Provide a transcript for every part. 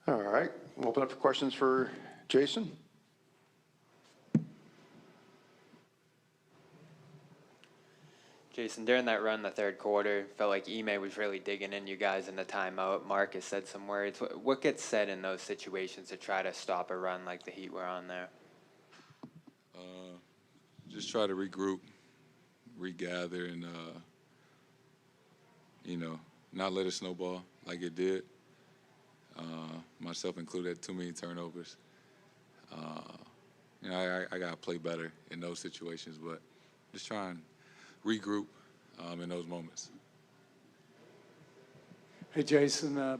All right, we'll open up for questions for Jayson. Jayson, during that run, the third quarter, felt like Ime was really digging in you guys in the timeout. Marcus said some words. What gets said in those situations to try to stop a run like the Heat were on there? Just try to regroup, regather, and, not let it snowball like it did. Myself included, too many turnovers. I got to play better in those situations, but just try and regroup in those moments. Hey, Jayson,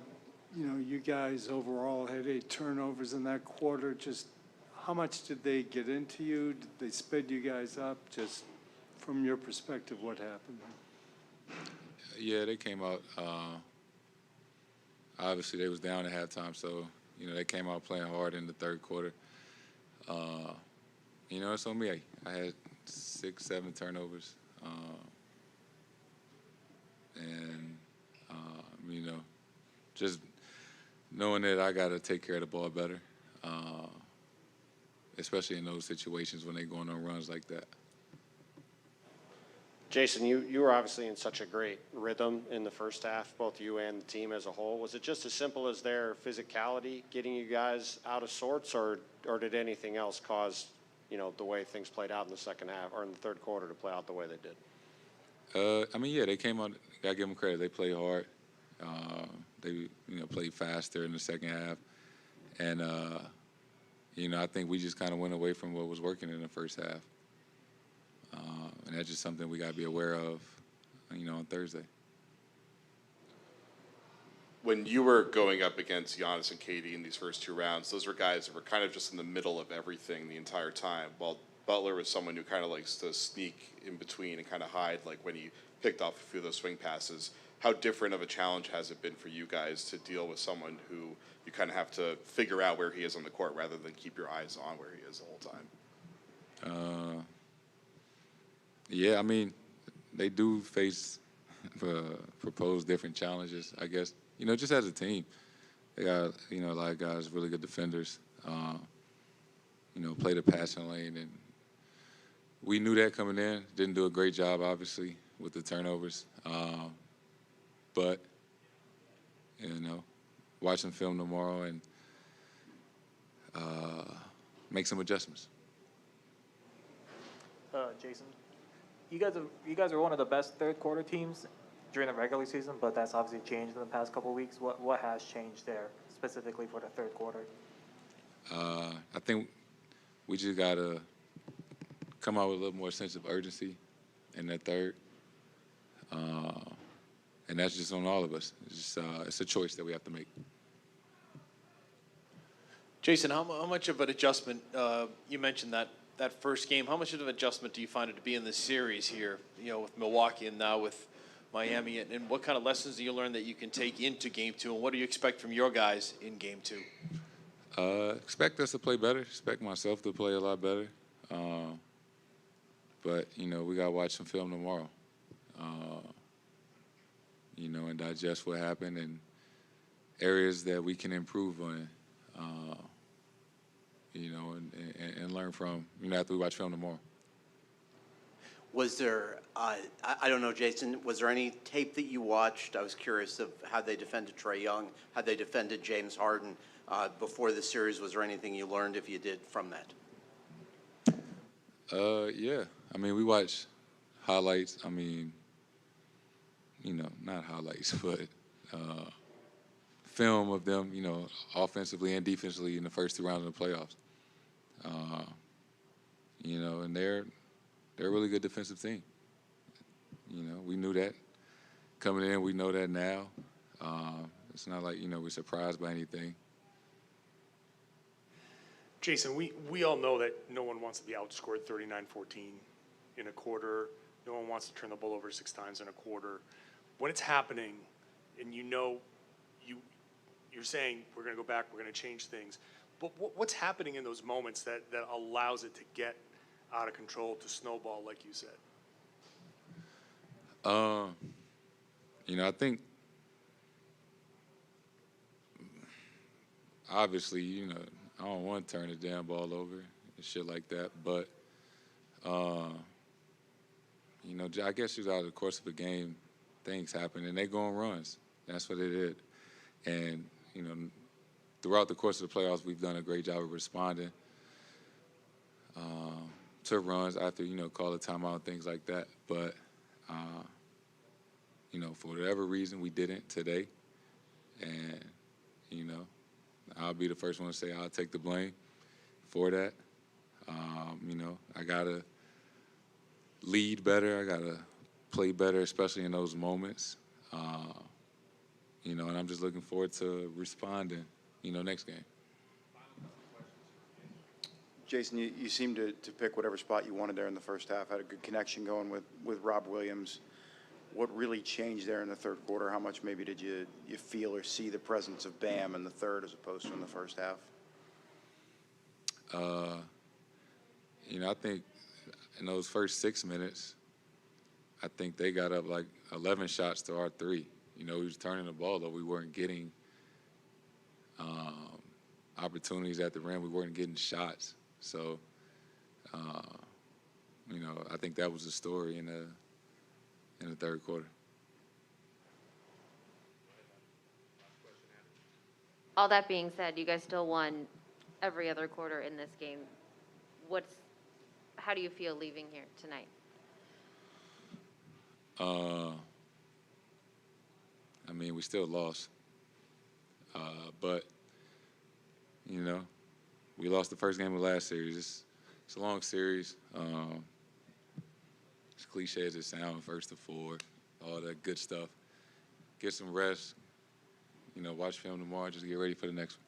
you guys overall had 8 turnovers in that quarter. Just how much did they get into you? Did they sped you guys up? Just from your perspective, what happened? Yeah, they came out. Obviously, they was down at halftime, so, they came out playing hard in the third quarter. It's on me. I had 6, 7 turnovers. Just knowing that I got to take care of the ball better, especially in those situations when they're going on runs like that. Jayson, you were obviously in such a great rhythm in the first half, both you and the team as a whole. Was it just as simple as their physicality getting you guys out of sorts, or did anything else cause, the way things played out in the second half or in the third quarter to play out the way they did? They came out. Gotta give them credit. They played hard. They, played faster in the second half, and I think we just kind of went away from what was working in the first half, and that's just something we gotta be aware of, on Thursday. When you were going up against Giannis and KD in these first 2 rounds, those were guys that were kind of just in the middle of everything the entire time, while Butler was someone who kind of likes to sneak in between and kind of hide, like when he picked off a few of those swing passes. How different of a challenge has it been for you guys to deal with someone who you kind of have to figure out where he is on the court rather than keep your eyes on where he is the whole time? They do face propose different challenges, I guess. Just as a team, they got a lot of guys, really good defenders. Play the passing lane, and we knew that coming in. Didn't do a great job, obviously, with the turnovers. But watch some film tomorrow and make some adjustments. Jayson, you guys are one of the best third quarter teams during the regular season, but that's obviously changed in the past couple of weeks. What has changed there specifically for the third quarter? I think we just gotta come out with a little more sense of urgency in that third. And that's just on all of us. It's a choice that we have to make. Jayson, how much of an adjustment, you mentioned that first game, how much of an adjustment do you find it to be in this series here, with Milwaukee and now with Miami, and what kind of lessons do you learn that you can take into Game 2, and what do you expect from your guys in Game 2? Expect us to play better. Expect myself to play a lot better. But, we got to watch some film tomorrow. And digest what happened and areas that we can improve on, and learn from, after we watch film tomorrow. Was there, I don't know, Jayson, was there any tape that you watched? I was curious of how they defended Trae Young, how they defended James Harden before the series. Was there anything you learned, if you did, from that? Yeah. We watched highlights. Not highlights, but film of them, offensively and defensively in the first 2 rounds of the playoffs. And they're a really good defensive team. We knew that coming in. We know that now. It's not like, we're surprised by anything. Jayson, we all know that no one wants to be outscored 39-14 in a quarter. No one wants to turn the ball over 6 times in a quarter. When it's happening and you're saying we're going to go back, we're going to change things, but what's happening in those moments that allows it to get out of control, to snowball, like you said? I think obviously, I don't want to turn the damn ball over and shit like that. But, I guess just out of the course of a game, things happen, and they go on runs. That's what it did. And, throughout the course of the playoffs, we've done a great job of responding to runs after, call a timeout, things like that. But, for whatever reason, we didn't today. And, I'll be the first one to say I'll take the blame for that. I got to lead better. I got to play better, especially in those moments. And I'm just looking forward to responding, next game. Jayson, you seemed to pick whatever spot you wanted there in the first half, had a good connection going with Rob Williams. What really changed there in the third quarter? How much maybe did you feel or see the presence of Bam in the third as opposed to in the first half? I think in those first 6 minutes, I think they got up like 11 shots to our 3. We was turning the ball, though we weren't getting opportunities at the rim. We weren't getting shots. So, I think that was the story in the third quarter. All that being said, you guys still won every other quarter in this game. How do you feel leaving here tonight? We still lost. But, we lost the first game of the last series. It's a long series. As cliche as it sounds, first to 4, all that good stuff. Get some rest, watch film tomorrow, just get ready for the next one.